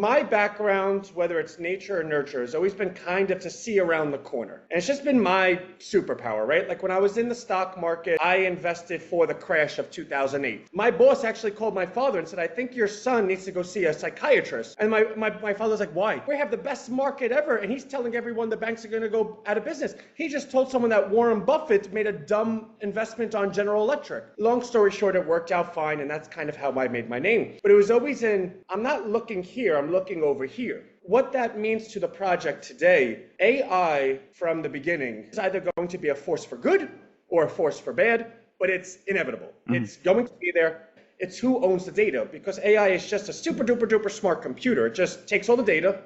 my background, whether it's nature or nurture, has always been kind of to see around the corner. And it's just been my superpower, right? Like when I was in the stock market, I invested for the crash of 2008. My boss actually called my father and said, I think your son needs to go see a psychiatrist. And my father's like, why? We have the best market ever. And he's telling everyone the banks are going to go out of business. He just told someone that Warren Buffett made a dumb investment on General Electric. Long story short, it worked out fine. And that's kind of how I made my name. But it was always I'm not looking here, I'm looking over here. What that means to the project today, AI from the beginning is either going to be a force for good or a force for bad, but it's inevitable. It's going to be there. It's who owns the data, because AI is just a super duper duper smart computer. It just takes all the data,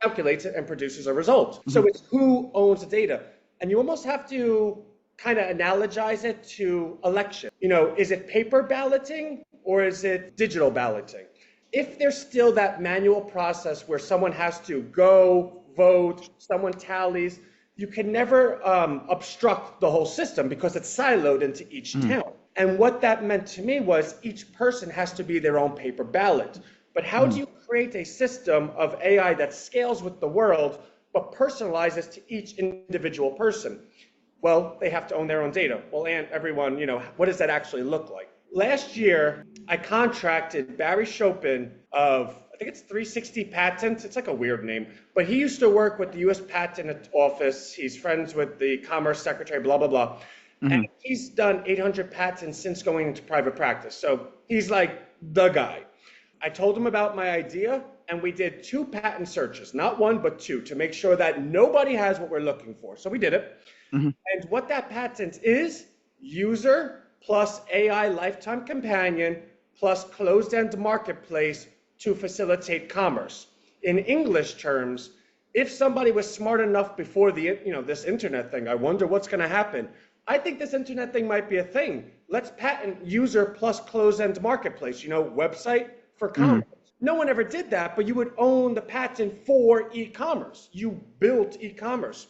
calculates it, and produces a result. So it's who owns the data. And you almost have to kind of analogize it to election. You know, is it paper balloting or is it digital balloting? If there's still that manual process where someone has to go, vote, someone tallies, you can never obstruct the whole system because it's siloed into each town. And what that meant to me was each person has to be their own paper ballot. But how do you create a system of AI that scales with the world but personalizes to each individual person? Well, they have to own their own data. Well, and everyone, you know, what does that actually look like? Last year, I contracted Barry Chopin of, I think it's 360 Patents. It's like a weird name, but he used to work with the U.S. Patent Office. He's friends with the Commerce Secretary, blah, blah, blah. And he's done 800 patents since going into private practice. So he's like the guy. I told him about my idea, and we did 2 patent searches, not 1, but 2, to make sure that nobody has what we're looking for. So we did it. And what that patent is, user plus AI lifetime companion plus closed-end marketplace to facilitate commerce. In English terms, if somebody was smart enough before this internet thing, I wonder what's going to happen. I think this internet thing might be a thing. Let's patent user plus closed-end marketplace, website for commerce. No one ever did that, but you would own the patent for e-commerce. You built e-commerce.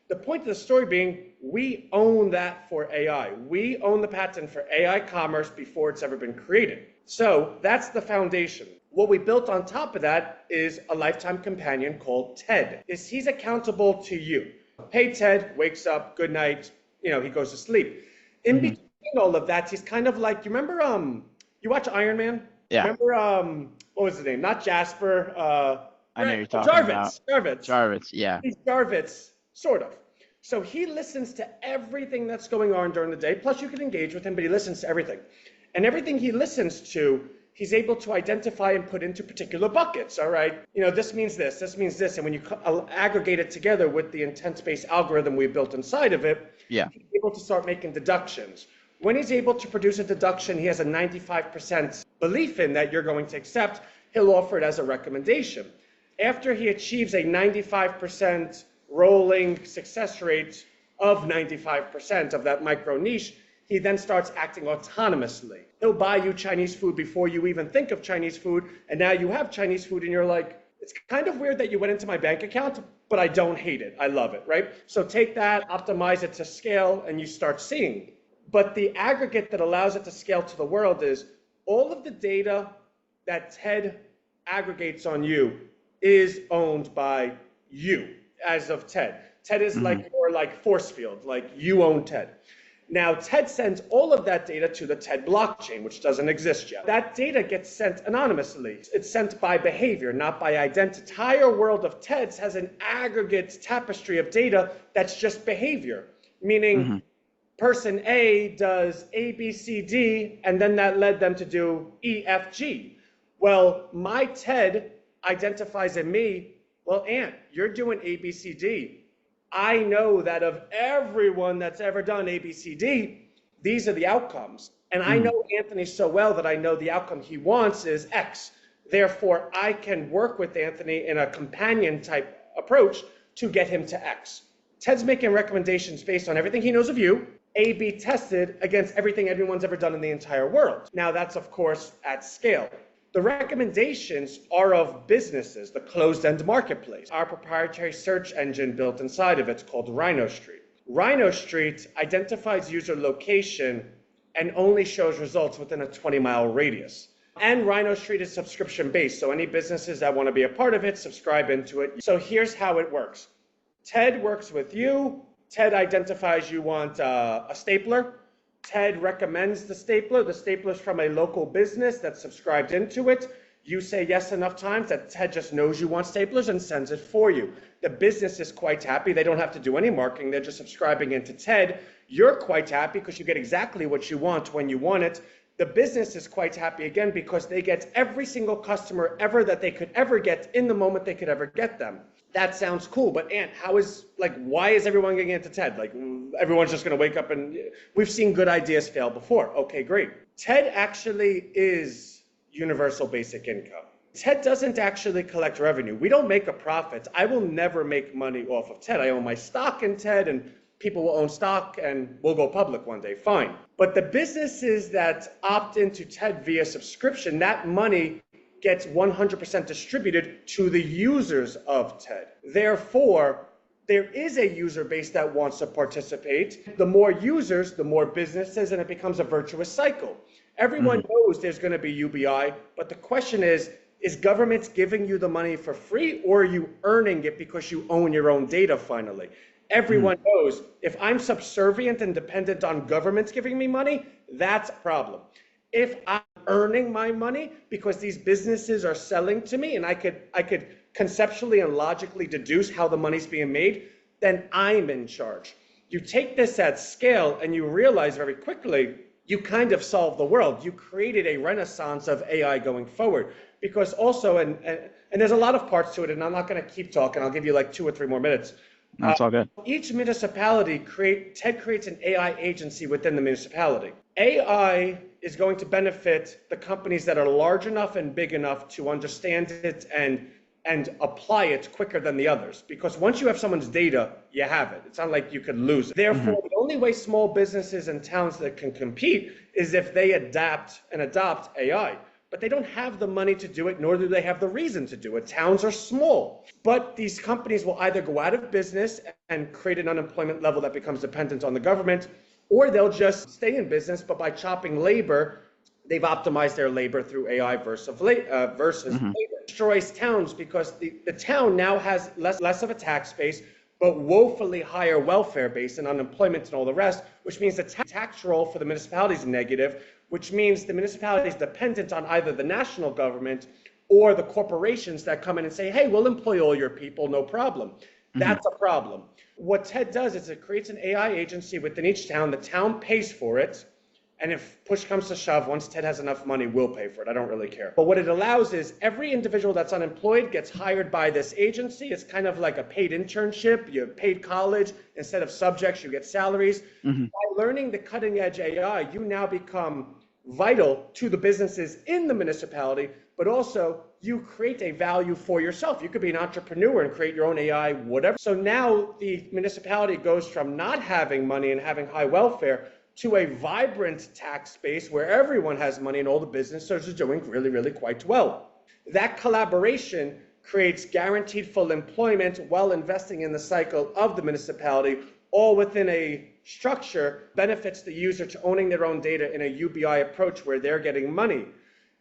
The point of the story being, we own that for AI. We own the patent for AI commerce before it's ever been created. So that's the foundation. What we built on top of that is a lifetime companion called Ted. He's accountable to you. Hey, Ted, wakes up, good night, he goes to sleep. In between all of that, he's kind of like, you remember, you watch Iron Man? Yeah. Remember, what was his name? Not Jasper. I know you're talking about. Jarvis, yeah. He's Jarvis. Sort of. So he listens to everything that's going on during the day. Plus, you can engage with him, but he listens to everything. And everything he listens to, he's able to identify and put into particular buckets. All right, this means this means this. And when you aggregate it together with the intent-based algorithm we built inside of it, he's able to start making deductions. When he's able to produce a deduction, he has a 95% belief in that you're going to accept. He'll offer it as a recommendation. After he achieves a 95% rolling success rate of 95% of that micro niche, he then starts acting autonomously. He'll buy you Chinese food before you even think of Chinese food, and now you have Chinese food and you're like, it's kind of weird that you went into my bank account, but I don't hate it. I love it, right? So take that, optimize it to scale, and you start seeing. But the aggregate that allows it to scale to the world is all of the data that Ted aggregates on you is owned by you. As of Ted. Ted is like more like force field, like you own Ted. Now, Ted sends all of that data to the Ted blockchain, which doesn't exist yet. That data gets sent anonymously. It's sent by behavior, not by identity. The entire world of Ted's has an aggregate tapestry of data that's just behavior, meaning person A does A, B, C, D, and then that led them to do E, F, G. Well, my Ted identifies in me, well, Ant, you're doing A, B, C, D. I know that of everyone that's ever done A, B, C, D, these are the outcomes. And I know Anthony so well that I know the outcome he wants is X. Therefore, I can work with Anthony in a companion type approach to get him to X. Ted's making recommendations based on everything he knows of you, A/B tested against everything anyone's ever done in the entire world. Now, that's, of course, at scale. The recommendations are of businesses, the closed-end marketplace. Our proprietary search engine built inside of it's called RHINOstreet. RHINOstreet identifies user location and only shows results within a 20-mile radius. And Rhino Street is subscription based. So any businesses that want to be a part of it, subscribe into it. So here's how it works. Ted works with you. Ted identifies you want a stapler. Ted recommends the stapler. The stapler's from a local business that's subscribed into it. You say yes enough times that Ted just knows you want staplers and sends it for you. The business is quite happy. They don't have to do any marketing. They're just subscribing into Ted. You're quite happy because you get exactly what you want when you want it. The business is quite happy again because they get every single customer ever that they could ever get in the moment they could ever get them. That sounds cool, but Ant, why is everyone getting into TED? Like, everyone's just going to wake up and we've seen good ideas fail before. Okay, great. TED actually is universal basic income. TED doesn't actually collect revenue. We don't make a profit. I will never make money off of TED. I own my stock in TED, and people will own stock and we'll go public one day, fine. But the businesses that opt into TED via subscription, that money gets 100% distributed to the users of TED. Therefore, there is a user base that wants to participate. The more users, the more businesses, and it becomes a virtuous cycle. Everyone knows there's going to be UBI, but the question is government giving you the money for free, or are you earning it because you own your own data finally? Everyone knows if I'm subservient and dependent on governments giving me money, that's a problem. If I'm earning my money because these businesses are selling to me and I could conceptually and logically deduce how the money's being made, then I'm in charge. You take this at scale and you realize very quickly you kind of solve the world. You created a renaissance of AI going forward. Because also, and there's a lot of parts to it, and I'm not going to keep talking. I'll give you like 2 or 3 more minutes. That's all good. Each municipality TED creates an AI agency within the municipality. AI is going to benefit the companies that are large enough and big enough to understand it and apply it quicker than the others. Because once you have someone's data, you have it. It's not like you could lose it. Therefore, the only way small businesses and towns that can compete is if they adapt and adopt AI. But they don't have the money to do it, nor do they have the reason to do it. Towns are small. But these companies will either go out of business and create an unemployment level that becomes dependent on the government, or they'll just stay in business, but by chopping labor, they've optimized their labor through AI versus labor. It destroys towns because the town now has less of a tax base, but woefully higher welfare base and unemployment and all the rest, which means the tax roll for the municipality is negative, which means the municipality is dependent on either the national government or the corporations that come in and say, hey, we'll employ all your people, no problem. That's a problem. What TED does is it creates an AI agency within each town. The town pays for it. And if push comes to shove, once TED has enough money, we'll pay for it. I don't really care. But what it allows is every individual that's unemployed gets hired by this agency. It's kind of like a paid internship. You paid college. Instead of subjects, you get salaries. By learning the cutting edge AI, you now become vital to the businesses in the municipality, but also you create a value for yourself. You could be an entrepreneur and create your own AI, whatever. So now the municipality goes from not having money and having high welfare to a vibrant tax base where everyone has money and all the businesses are doing really, really quite well. That collaboration creates guaranteed full employment while investing in the cycle of the municipality, all within a structure, benefits the user to owning their own data in a UBI approach where they're getting money.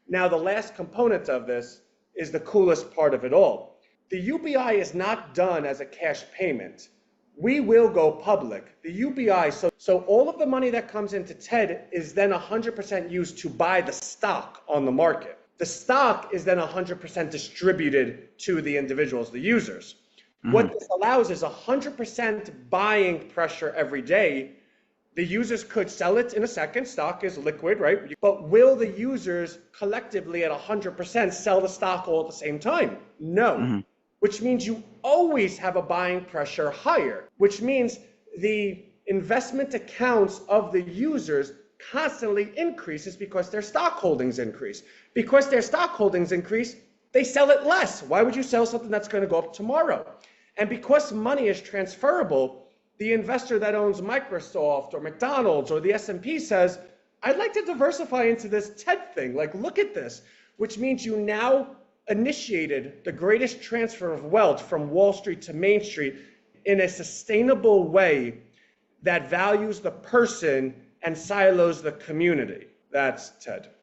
Now, the last component of this is the coolest part of it all. The UBI is not done as a cash payment. We will go public. The UBI, so all of the money that comes into TED is then 100% used to buy the stock on the market. The stock is then 100% distributed to the individuals, the users. What this allows is 100% buying pressure every day. The users could sell it in a second. Stock is liquid, right? But will the users collectively at 100% sell the stock all at the same time? No. Which means you always have a buying pressure higher, which means the investment accounts of the users constantly increases because their stock holdings increase. Because their stock holdings increase, they sell it less. Why would you sell something that's going to go up tomorrow? And because money is transferable, the investor that owns Microsoft or McDonald's or the S&P says, I'd like to diversify into this TED thing. Like, look at this, which means you now initiated the greatest transfer of wealth from Wall Street to Main Street in a sustainable way that values the person and silos the community. That's TED.